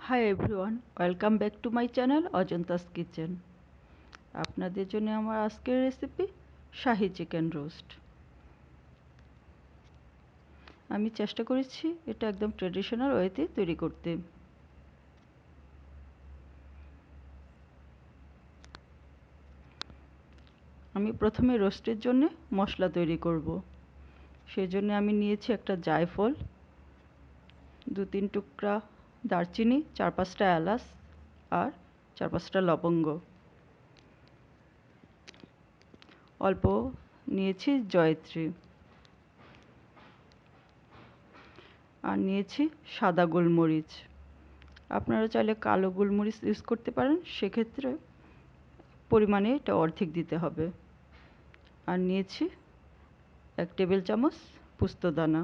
High everyone, welcome back to my channel Ajanta's kitchen. আপনাদের জন্য আমার আজকের রেসিপি শাহি চিকেন রোস্ট। আমি চেষ্টা করেছি এটা একদম ট্রেডিশনাল ওয়েতে তৈরি করতে। আমি প্রথমে রোস্টের জন্য মশলা তৈরি করব। সেই জন্য আমি নিয়েছি একটা জায়ফল, 2-3 টুকরা দারচিনি, 4-5টা এলাচ আর 4-5টা লবঙ্গ। অল্প নিয়েছি জয়ত্রী আর নিয়েছি সাদা গোলমরিচ। আপনারা চাইলে কালো গোলমরিচ ইউজ করতে পারেন, সেক্ষেত্রে পরিমাণে এটা অর্ধেক দিতে হবে। আর নিয়েছি 1 টেবিল চামচ পোস্তদানা।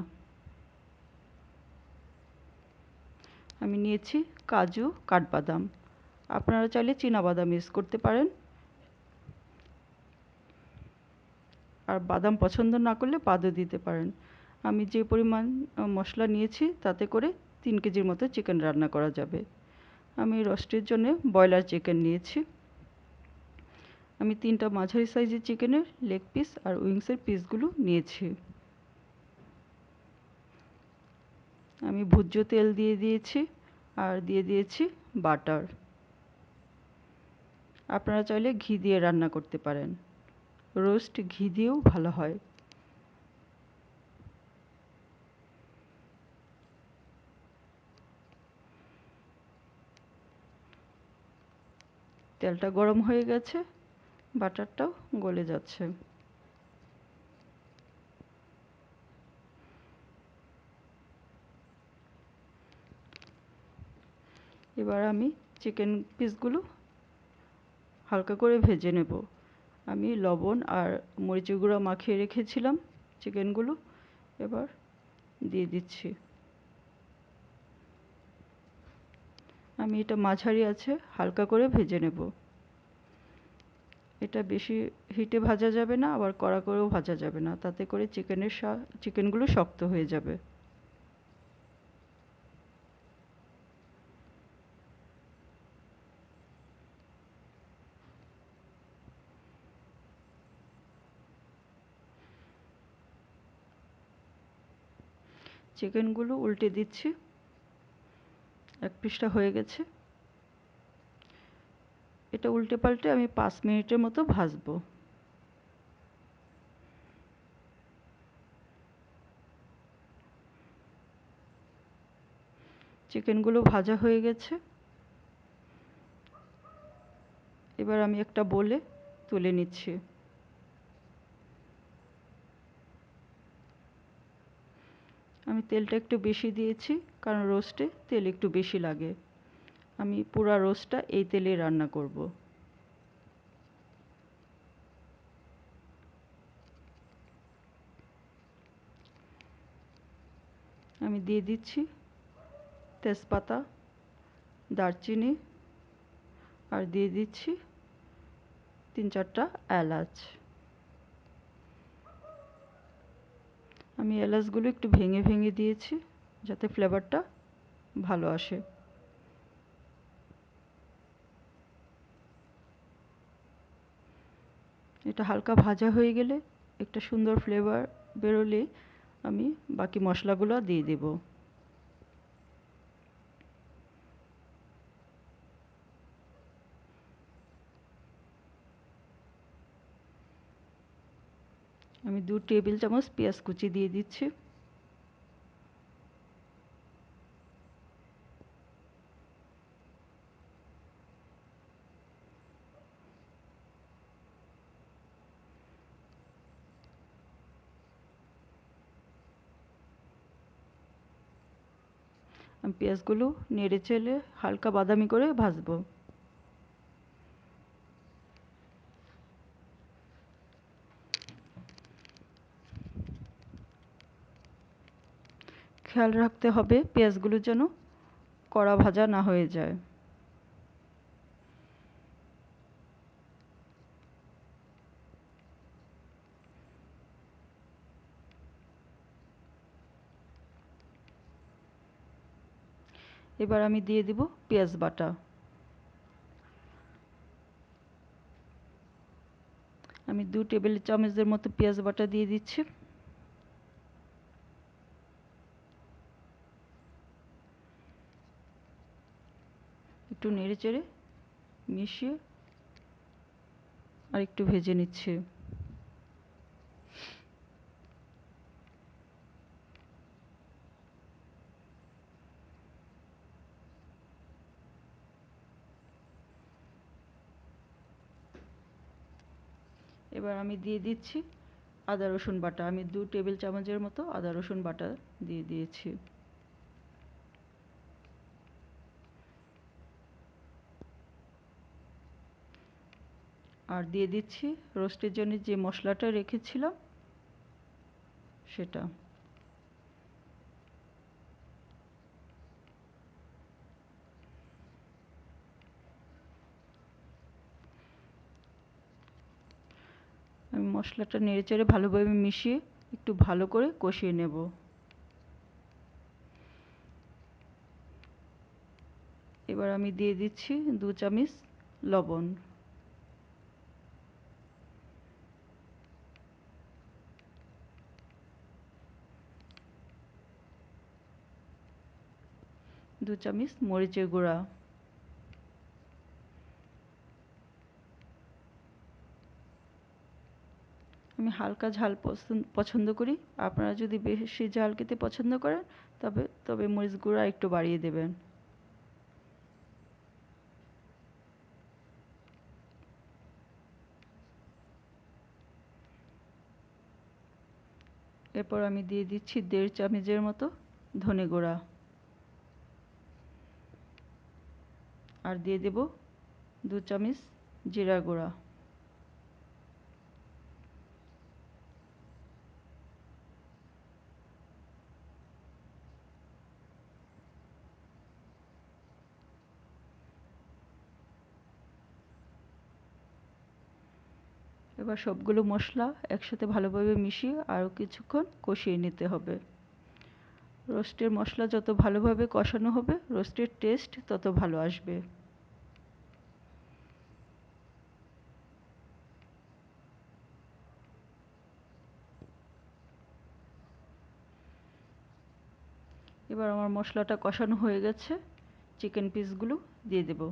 আমি নিয়েছি কাজু, কাঠবাদাম। আপনারা চাইলে চীনাবাদাম ইউজ করতে পারেন, আর বাদাম পছন্দ না করলে বাদও দিতে পারেন। আমি যে পরিমাণ মশলা নিয়েছি তাতে করে 3 কেজির মতো চিকেন রান্না করা যাবে। আমি রোস্টের জন্য ব্রয়লার চিকেন নিয়েছি। আমি 3টা মাঝারি সাইজের চিকেনের লেগ পিস আর উইংসের পিসগুলো নিয়েছি। আমি ভোজ্য তেল দিয়ে দিয়েছি আর দিয়ে দিয়েছি বাটার। আপনারা চাইলে ঘি দিয়ে রান্না করতে পারেন, রোস্ট ঘি দিয়েও ভালো হয়। তেলটা গরম হয়ে গেছে, বাটারটাও গলে যাচ্ছে। এবার আমি চিকেন পিসগুলো হালকা করে ভেজে নেব। আমি লবণ আর মরিচের গুঁড়া মাখিয়ে রেখেছিলাম চিকেনগুলো, এবার দিয়ে দিচ্ছি। আমি এটা মাঝারি আছে হালকা করে ভেজে নেব। এটা বেশি হিটে ভাজা যাবে না, আবার কড়া করেও ভাজা যাবে না, তাতে করে চিকেনগুলো শক্ত হয়ে যাবে। চিকেনগুলো উল্টে দিচ্ছি, এক পিসটা হয়ে গেছে। এটা উল্টে পাল্টে আমি 5 মিনিটের মতো ভাজবো। চিকেনগুলো ভাজা হয়ে গেছে। এবার আমি একটা বোলে তুলে নিচ্ছি। আমি তেলটা একটু বেশি দিয়েছি, কারণ রোস্টে তেল একটু বেশি লাগে। আমি পুরা রোস্টটা এই তেলে রান্না করব। আমি দিয়ে দিচ্ছি তেজপাতা, দারচিনি আর দিয়ে দিচ্ছি 3-4টা এলাচ। আমি এলাচগুলো একটু ভেঙে ভেঙে দিয়েছি যাতে ফ্লেভারটা ভালো আসে। এটা হালকা ভাজা হয়ে গেলে, একটা সুন্দর ফ্লেভার বেরোলে আমি বাকি মশলাগুলো দিয়ে দেব। আমি 2 টেবিল চামচ পেঁয়াজ কুচি দিয়ে দিচ্ছি। আমি পেঁয়াজগুলো নেড়ে চেড়ে হালকা বাদামি করে ভাজবো। খেয়াল রাখতে হবে পেঁয়াজগুলো যেন কড়া ভাজা না হয়ে যায়। এবার আমি দিয়ে দিব পেঁয়াজ বাটা। আমি 2 টেবিল চামচের মতো পেঁয়াজ বাটা দিয়ে দিচ্ছি। একটু নেড়েচেড়ে মিশিয়ে আর একটু ভেজে নিচ্ছি। এবার আমি দিয়ে দিচ্ছি আদা রসুন বাটা। আমি 2 টেবিল চামচের মতো আদা রসুন বাটা দিয়ে দিয়েছি। আর দিয়ে দিচ্ছি রোস্টের জন্য যে মশলাটা রেখেছিলাম সেটা। আমি মশলাটা নেড়েচেড়ে ভালোভাবে মিশিয়ে একটু ভালো করে কষিয়ে নেব। এবার আমি দিয়ে দিচ্ছি 2 চামচ লবণ। দু চামচ মরিচের গুঁড়া। আমি হালকা ঝাল পছন্দ করি। আপনারা যদি বেশি ঝাল খেতে পছন্দ করেন তবে মরিচ গুঁড়া একটু বাড়িয়ে দেবেন। এরপর আমি দিয়ে দিচ্ছি 1.5 চামচের মতো ধনে গুঁড়া। আর দিয়ে দেব 2 চামচ জিরা গুঁড়া। এবার সবগুলো মশলা একসাথে ভালোভাবে মিশিয়ে আরও কিছুক্ষণ কষিয়ে নিতে হবে। রোস্টের মশলা যত ভালোভাবে কষানো হবে রোস্টের টেস্ট তত ভালো আসবে। এবার আমার মশলাটা কষানো হয়ে গেছে। চিকেন পিসগুলো দিয়ে দেব।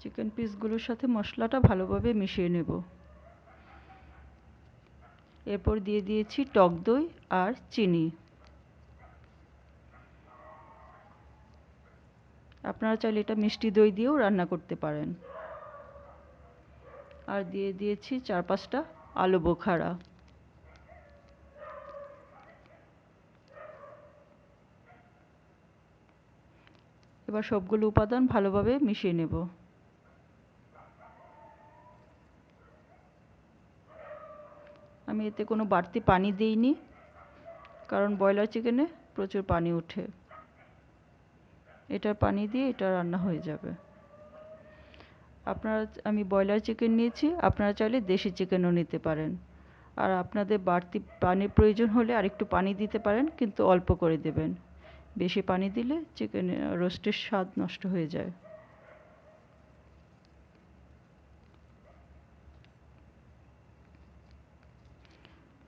চিকেন পিসগুলোর সাথে মশলাটা ভালোভাবে মিশিয়ে নেব। এরপর দিয়ে দিয়েছি টক দই আর চিনি। আপনারা চাইলে এটা মিষ্টি দই দিয়েও রান্না করতে পারেন। আর দিয়ে দিয়েছি 4-5টা আলু বোখারা। এবার সবগুলো উপাদান ভালোভাবে মিশিয়ে নেব। আমি এতে কোনো বাড়তি পানি দিইনি, কারণ ব্রয়লার চিকেনে প্রচুর পানি ওঠে। এটার পানি দিয়ে এটা রান্না হয়ে যাবে। আমি ব্রয়লার চিকেন নিয়েছি, আপনারা চাইলে দেশি চিকেনও নিতে পারেন। আর আপনাদের বাড়তি পানির প্রয়োজন হলে আরেকটু পানি দিতে পারেন, কিন্তু অল্প করে দেবেন। বেশি পানি দিলে চিকেন রোস্টের স্বাদ নষ্ট হয়ে যায়।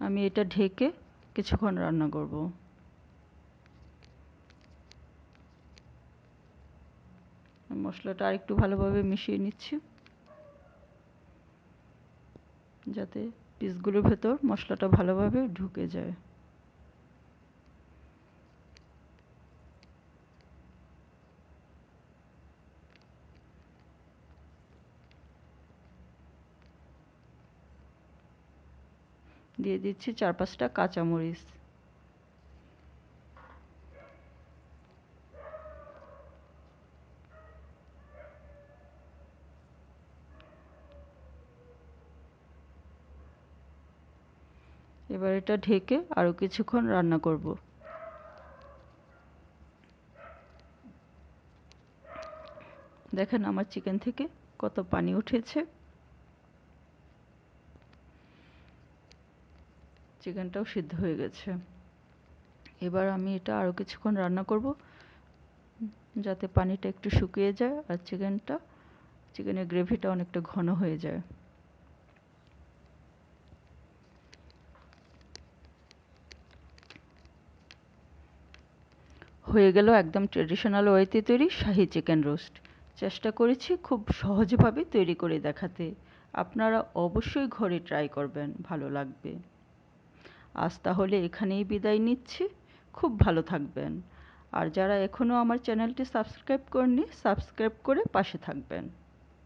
আমি এটা ঢেকে কিছুক্ষণ রান্না করব। মশলাটা আরেকটু ভালোভাবে মিশিয়ে নিচ্ছি, যাতে পিসগুলোর ভেতর মশলাটা ভালোভাবে ঢুকে যায়। দিয়ে দিচ্ছি 4-5টা কাঁচামরিচ। এবার এবার এটা ঢেকে আরও কিছুক্ষণ রান্না করব। দেখেন আমার চিকেন থেকে কত পানি উঠেছে। চিকেনটাও সিদ্ধ হয়ে গেছে। এবার আমি এটা আরও কিছুক্ষণ রান্না করব যাতে পানিটা একটু শুকিয়ে যায় আর চিকেনের গ্রেভিটা অনেকটা ঘন হয়ে যায়। হয়ে গেল একদম ট্রেডিশনাল ওয়েতে তৈরি শাহী চিকেন রোস্ট। চেষ্টা করেছি খুব সহজভাবে তৈরি করে দেখাতে। আপনারা অবশ্যই ঘরে ট্রাই করবেন, ভালো লাগবে। আজ তাহলে এখানেই বিদায় নিচ্ছি। খুব ভালো থাকবেন। আর যারা এখনও আমার চ্যানেলটি সাবস্ক্রাইব করেননি, সাবস্ক্রাইব করে পাশে থাকবেন।